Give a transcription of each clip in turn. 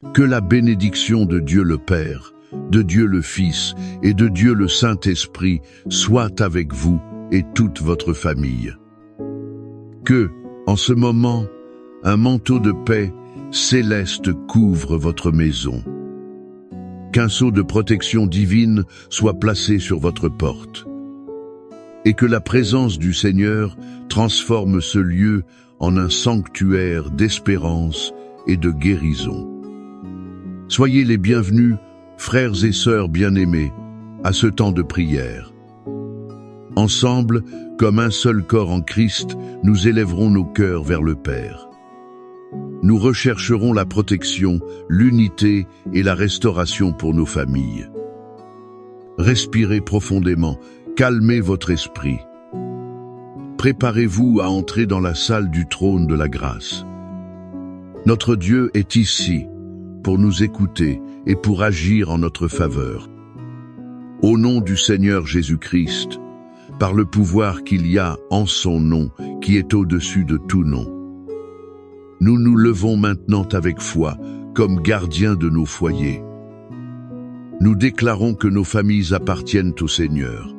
Que la bénédiction de Dieu le Père, de Dieu le Fils et de Dieu le Saint-Esprit soit avec vous et toute votre famille. Que, en ce moment, un manteau de paix céleste couvre votre maison. Qu'un sceau de protection divine soit placé sur votre porte. Et que la présence du Seigneur transforme ce lieu en un sanctuaire d'espérance et de guérison. Soyez les bienvenus, frères et sœurs bien-aimés, à ce temps de prière. Ensemble, comme un seul corps en Christ, nous élèverons nos cœurs vers le Père. Nous rechercherons la protection, l'unité et la restauration pour nos familles. Respirez profondément, calmez votre esprit. Préparez-vous à entrer dans la salle du trône de la grâce. Notre Dieu est ici pour nous écouter et pour agir en notre faveur. Au nom du Seigneur Jésus-Christ, par le pouvoir qu'il y a en son nom, qui est au-dessus de tout nom, nous nous levons maintenant avec foi, comme gardiens de nos foyers. Nous déclarons que nos familles appartiennent au Seigneur.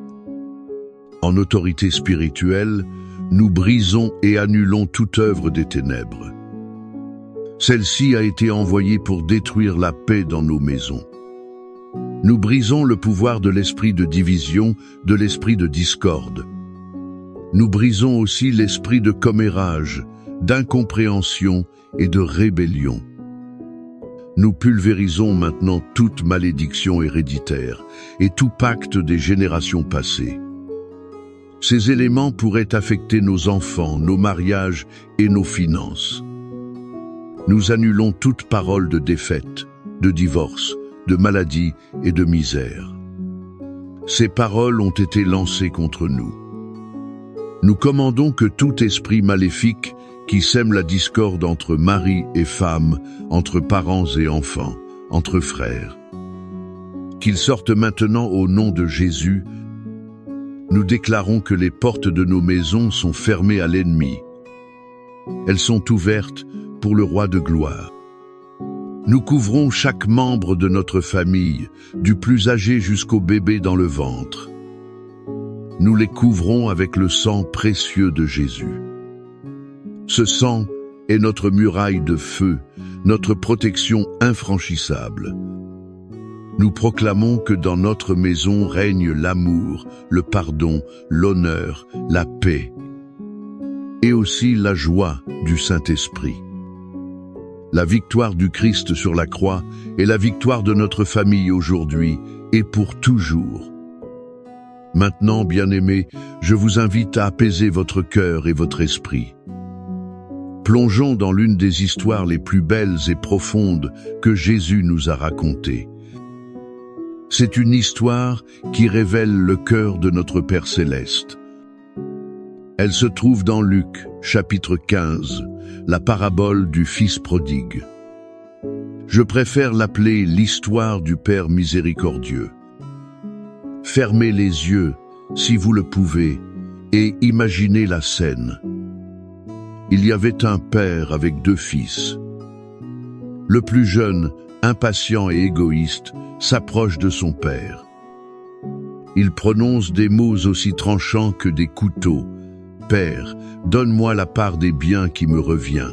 En autorité spirituelle, nous brisons et annulons toute œuvre des ténèbres. Celle-ci a été envoyée pour détruire la paix dans nos maisons. Nous brisons le pouvoir de l'esprit de division, de l'esprit de discorde. Nous brisons aussi l'esprit de commérage, d'incompréhension et de rébellion. Nous pulvérisons maintenant toute malédiction héréditaire et tout pacte des générations passées. Ces éléments pourraient affecter nos enfants, nos mariages et nos finances. Nous annulons toute parole de défaite, de divorce, de maladie et de misère. Ces paroles ont été lancées contre nous. Nous commandons que tout esprit maléfique qui sème la discorde entre mari et femme, entre parents et enfants, entre frères, qu'il sorte maintenant au nom de Jésus. Nous déclarons que les portes de nos maisons sont fermées à l'ennemi. Elles sont ouvertes pour le roi de gloire. Nous couvrons chaque membre de notre famille, du plus âgé jusqu'au bébé dans le ventre. Nous les couvrons avec le sang précieux de Jésus. Ce sang est notre muraille de feu, notre protection infranchissable. Nous proclamons que dans notre maison règne l'amour, le pardon, l'honneur, la paix et aussi la joie du Saint-Esprit. La victoire du Christ sur la croix est la victoire de notre famille aujourd'hui et pour toujours. Maintenant, bien-aimés, je vous invite à apaiser votre cœur et votre esprit. Plongeons dans l'une des histoires les plus belles et profondes que Jésus nous a racontées. C'est une histoire qui révèle le cœur de notre Père Céleste. Elle se trouve dans Luc, chapitre 15, la parabole du Fils prodigue. Je préfère l'appeler l'histoire du Père miséricordieux. Fermez les yeux, si vous le pouvez, et imaginez la scène. Il y avait un père avec 2 fils. Le plus jeune, impatient et égoïste, s'approche de son père. Il prononce des mots aussi tranchants que des couteaux. « Père, donne-moi la part des biens qui me revient. »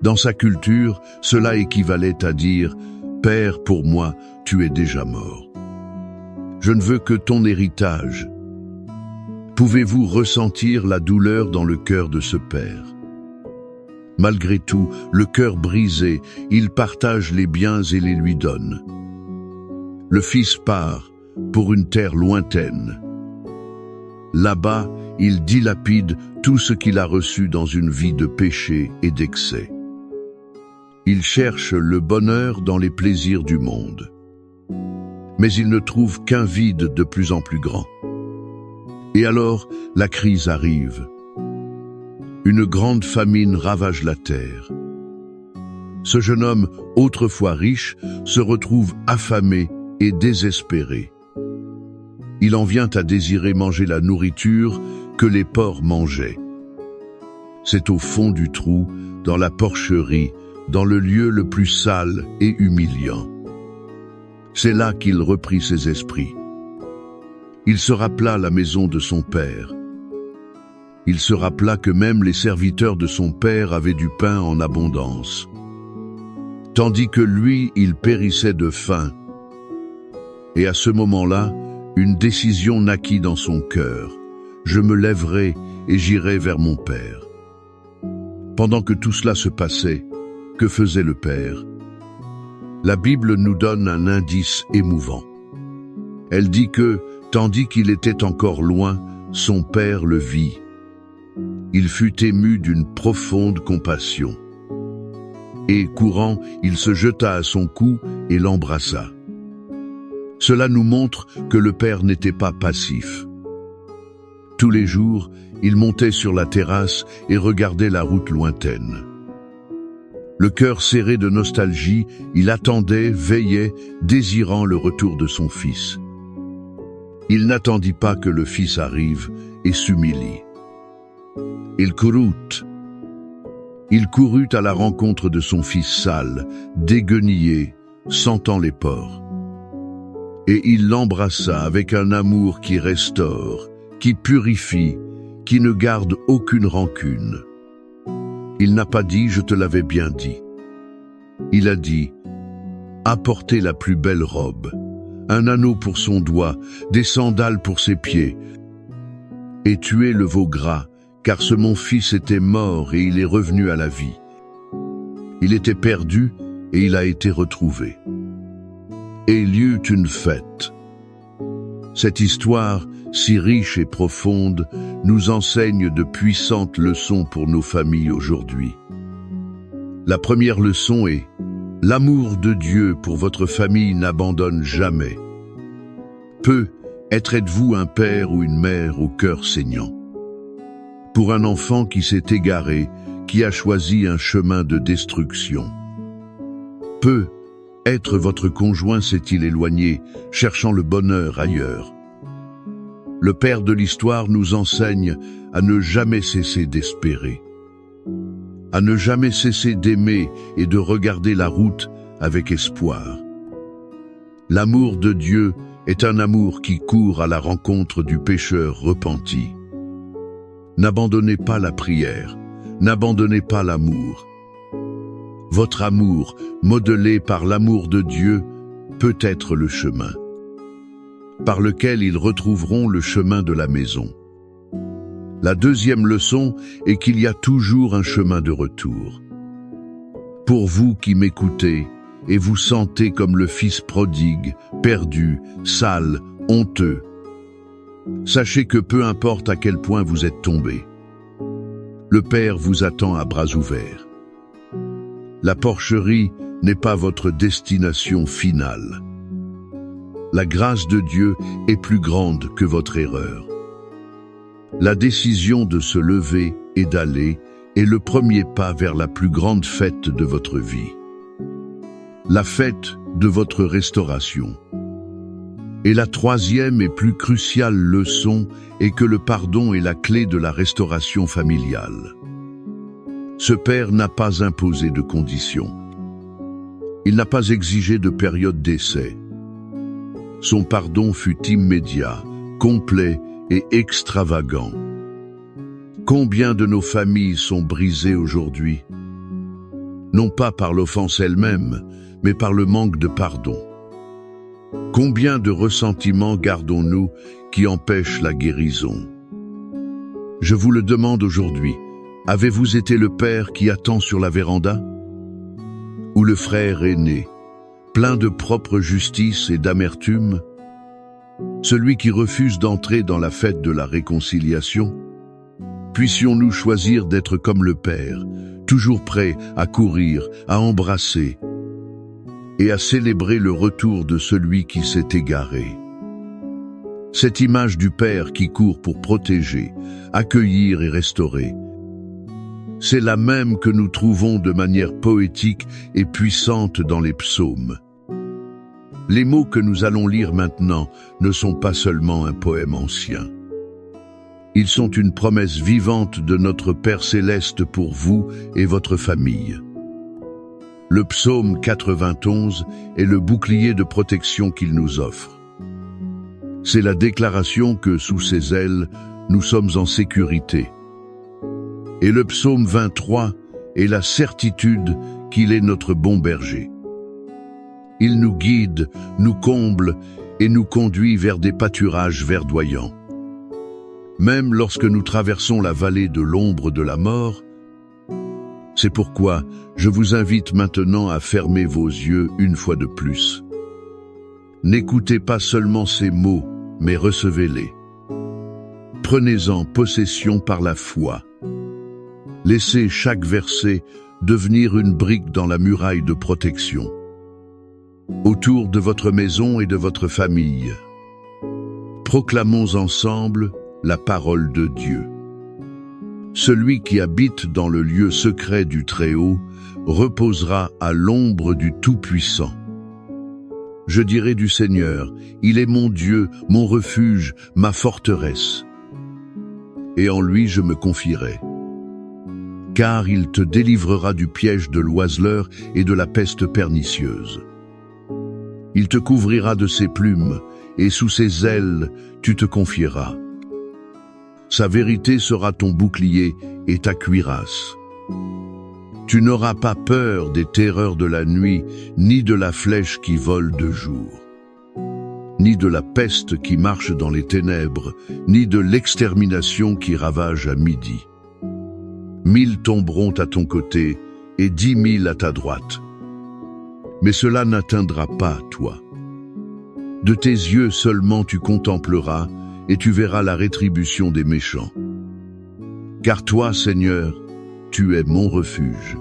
Dans sa culture, cela équivalait à dire « Père, pour moi, tu es déjà mort. Je ne veux que ton héritage. » Pouvez-vous ressentir la douleur dans le cœur de ce père? Malgré tout, le cœur brisé, il partage les biens et les lui donne. Le fils part pour une terre lointaine. Là-bas, il dilapide tout ce qu'il a reçu dans une vie de péché et d'excès. Il cherche le bonheur dans les plaisirs du monde. Mais il ne trouve qu'un vide de plus en plus grand. Et alors, la crise arrive. Une grande famine ravage la terre. Ce jeune homme, autrefois riche, se retrouve affamé et désespéré. Il en vient à désirer manger la nourriture que les porcs mangeaient. C'est au fond du trou, dans la porcherie, dans le lieu le plus sale et humiliant. C'est là qu'il reprit ses esprits. Il se rappela la maison de son père. Il se rappela que même les serviteurs de son père avaient du pain en abondance, tandis que lui, il périssait de faim. Et à ce moment-là, une décision naquit dans son cœur. Je me lèverai et j'irai vers mon père. Pendant que tout cela se passait, que faisait le père? La Bible nous donne un indice émouvant. Elle dit que, tandis qu'il était encore loin, son père le vit. Il fut ému d'une profonde compassion. Et, courant, il se jeta à son cou et l'embrassa. Cela nous montre que le père n'était pas passif. Tous les jours, il montait sur la terrasse et regardait la route lointaine. Le cœur serré de nostalgie, il attendait, veillait, désirant le retour de son fils. Il n'attendit pas que le fils arrive et s'humilie. Il courut à la rencontre de son fils sale, déguenillé, sentant les pores. Et il l'embrassa avec un amour qui restaure, qui purifie, qui ne garde aucune rancune. Il n'a pas dit « je te l'avais bien dit ». Il a dit « apportez la plus belle robe, un anneau pour son doigt, des sandales pour ses pieds, et tuez le veau gras, car ce mon fils était mort et il est revenu à la vie. Il était perdu et il a été retrouvé. » Et il y eut une fête. Cette histoire, si riche et profonde, nous enseigne de puissantes leçons pour nos familles aujourd'hui. La première leçon est « l'amour de Dieu pour votre famille n'abandonne jamais. » Êtes-vous un père ou une mère au cœur saignant? Pour un enfant qui s'est égaré, qui a choisi un chemin de destruction. Être votre conjoint s'est-il éloigné, cherchant le bonheur ailleurs. Le père de l'histoire nous enseigne à ne jamais cesser d'espérer, à ne jamais cesser d'aimer et de regarder la route avec espoir. L'amour de Dieu est un amour qui court à la rencontre du pécheur repenti. N'abandonnez pas la prière, n'abandonnez pas l'amour. Votre amour, modelé par l'amour de Dieu, peut être le chemin, par lequel ils retrouveront le chemin de la maison. La deuxième leçon est qu'il y a toujours un chemin de retour. Pour vous qui m'écoutez et vous sentez comme le fils prodigue, perdu, sale, honteux, sachez que peu importe à quel point vous êtes tombé, le Père vous attend à bras ouverts. La porcherie n'est pas votre destination finale. La grâce de Dieu est plus grande que votre erreur. La décision de se lever et d'aller est le premier pas vers la plus grande fête de votre vie. La fête de votre restauration. Et la troisième et plus cruciale leçon est que le pardon est la clé de la restauration familiale. Ce père n'a pas imposé de conditions. Il n'a pas exigé de période d'essai. Son pardon fut immédiat, complet et extravagant. Combien de nos familles sont brisées aujourd'hui? Non pas par l'offense elle-même, mais par le manque de pardon. Combien de ressentiments gardons-nous qui empêchent la guérison? Je vous le demande aujourd'hui, avez-vous été le père qui attend sur la véranda? Ou le frère aîné, plein de propre justice et d'amertume? Celui qui refuse d'entrer dans la fête de la réconciliation? Puissions-nous choisir d'être comme le Père, toujours prêt à courir, à embrasser et à célébrer le retour de celui qui s'est égaré. Cette image du Père qui court pour protéger, accueillir et restaurer, c'est la même que nous trouvons de manière poétique et puissante dans les psaumes. Les mots que nous allons lire maintenant ne sont pas seulement un poème ancien. Ils sont une promesse vivante de notre Père céleste pour vous et votre famille. Le psaume 91 est le bouclier de protection qu'il nous offre. C'est la déclaration que, sous ses ailes, nous sommes en sécurité. Et le psaume 23 est la certitude qu'il est notre bon berger. Il nous guide, nous comble et nous conduit vers des pâturages verdoyants. Même lorsque nous traversons la vallée de l'ombre de la mort, c'est pourquoi je vous invite maintenant à fermer vos yeux une fois de plus. N'écoutez pas seulement ces mots, mais recevez-les. Prenez-en possession par la foi. Laissez chaque verset devenir une brique dans la muraille de protection, autour de votre maison et de votre famille. Proclamons ensemble la parole de Dieu. Celui qui habite dans le lieu secret du Très-Haut reposera à l'ombre du Tout-Puissant. Je dirai du Seigneur, il est mon Dieu, mon refuge, ma forteresse. Et en lui je me confierai. Car il te délivrera du piège de l'oiseleur et de la peste pernicieuse. Il te couvrira de ses plumes, et sous ses ailes tu te confieras. Sa vérité sera ton bouclier et ta cuirasse. Tu n'auras pas peur des terreurs de la nuit, ni de la flèche qui vole de jour, ni de la peste qui marche dans les ténèbres, ni de l'extermination qui ravage à midi. 1000 tomberont à ton côté et 10 000 à ta droite. Mais cela n'atteindra pas toi. De tes yeux seulement tu contempleras et tu verras la rétribution des méchants. Car toi, Seigneur, tu es mon refuge.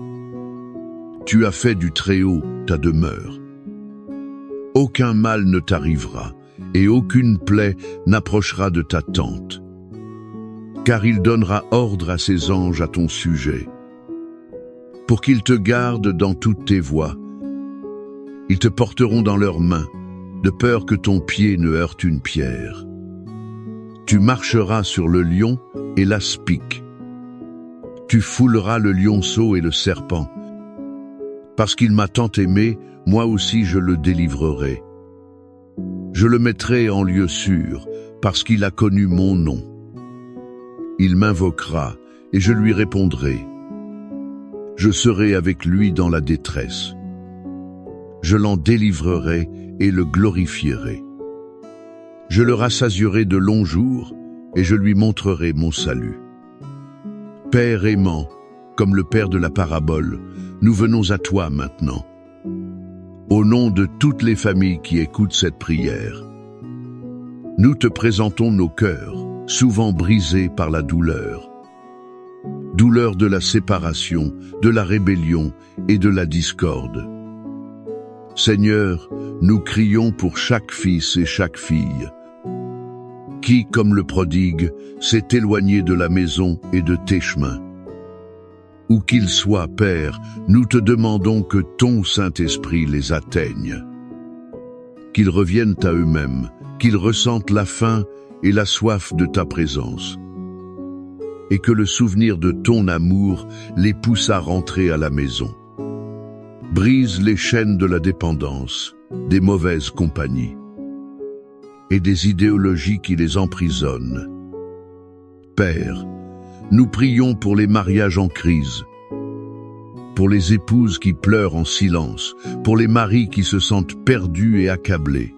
Tu as fait du Très-Haut ta demeure. Aucun mal ne t'arrivera et aucune plaie n'approchera de ta tente. Car il donnera ordre à ses anges à ton sujet, pour qu'ils te gardent dans toutes tes voies. Ils te porteront dans leurs mains, de peur que ton pied ne heurte une pierre. Tu marcheras sur le lion et l'aspic. Tu fouleras le lionceau et le serpent. Parce qu'il m'a tant aimé, moi aussi je le délivrerai. Je le mettrai en lieu sûr, parce qu'il a connu mon nom. Il m'invoquera, et je lui répondrai. Je serai avec lui dans la détresse. Je l'en délivrerai et le glorifierai. Je le rassasierai de longs jours, et je lui montrerai mon salut. Père aimant, comme le Père de la parabole, nous venons à toi maintenant. Au nom de toutes les familles qui écoutent cette prière, nous te présentons nos cœurs, souvent brisés par la douleur. Douleur de la séparation, de la rébellion et de la discorde. Seigneur, nous crions pour chaque fils et chaque fille, qui, comme le prodigue, s'est éloigné de la maison et de tes chemins. Où qu'ils soient, Père, nous te demandons que ton Saint-Esprit les atteigne. Qu'ils reviennent à eux-mêmes, qu'ils ressentent la faim et la soif de ta présence. Et que le souvenir de ton amour les pousse à rentrer à la maison. Brise les chaînes de la dépendance, des mauvaises compagnies et des idéologies qui les emprisonnent. Père, nous prions pour les mariages en crise, pour les épouses qui pleurent en silence, pour les maris qui se sentent perdus et accablés.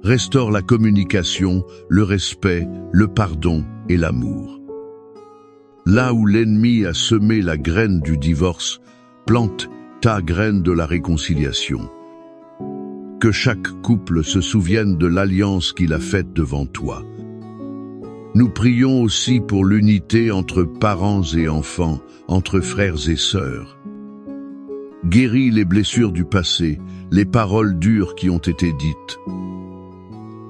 Restaure la communication, le respect, le pardon et l'amour. Là où l'ennemi a semé la graine du divorce, plante ta graine de la réconciliation. Que chaque couple se souvienne de l'alliance qu'il a faite devant toi. Nous prions aussi pour l'unité entre parents et enfants, entre frères et sœurs. Guéris les blessures du passé, les paroles dures qui ont été dites,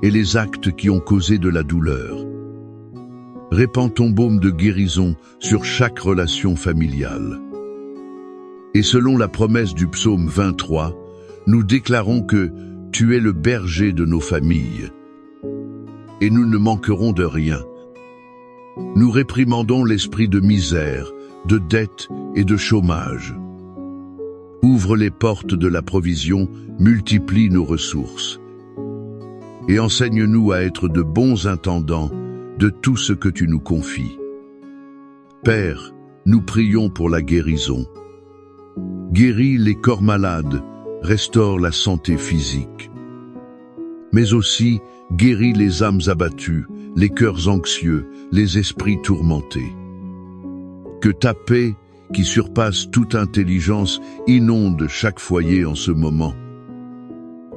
et les actes qui ont causé de la douleur. Répands ton baume de guérison sur chaque relation familiale. Et selon la promesse du psaume 23, nous déclarons que tu es le berger de nos familles, et nous ne manquerons de rien. Nous réprimandons l'esprit de misère, de dette et de chômage. Ouvre les portes de la provision, multiplie nos ressources. Et enseigne-nous à être de bons intendants de tout ce que tu nous confies. Père, nous prions pour la guérison. Guéris les corps malades, restaure la santé physique. Mais aussi, guéris les âmes abattues, les cœurs anxieux, les esprits tourmentés. Que ta paix, qui surpasse toute intelligence, inonde chaque foyer en ce moment.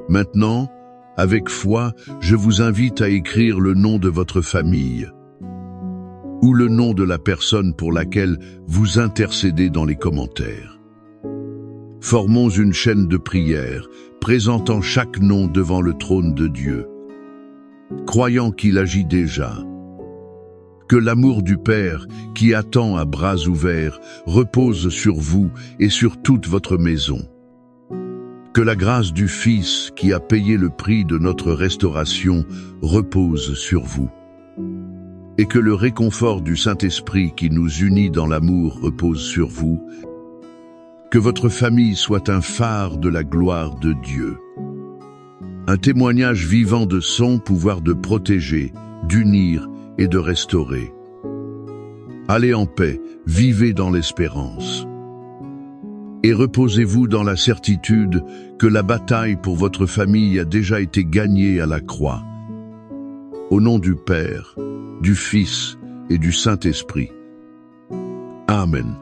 Maintenant, avec foi, je vous invite à écrire le nom de votre famille ou le nom de la personne pour laquelle vous intercédez dans les commentaires. Formons une chaîne de prière, présentant chaque nom devant le trône de Dieu, croyant qu'il agit déjà. Que l'amour du Père, qui attend à bras ouverts, repose sur vous et sur toute votre maison. Que la grâce du Fils, qui a payé le prix de notre restauration, repose sur vous. Et que le réconfort du Saint-Esprit qui nous unit dans l'amour repose sur vous. Que votre famille soit un phare de la gloire de Dieu. Un témoignage vivant de son pouvoir de protéger, d'unir et de restaurer. Allez en paix, vivez dans l'espérance. Et reposez-vous dans la certitude que la bataille pour votre famille a déjà été gagnée à la croix. Au nom du Père, du Fils et du Saint-Esprit. Amen.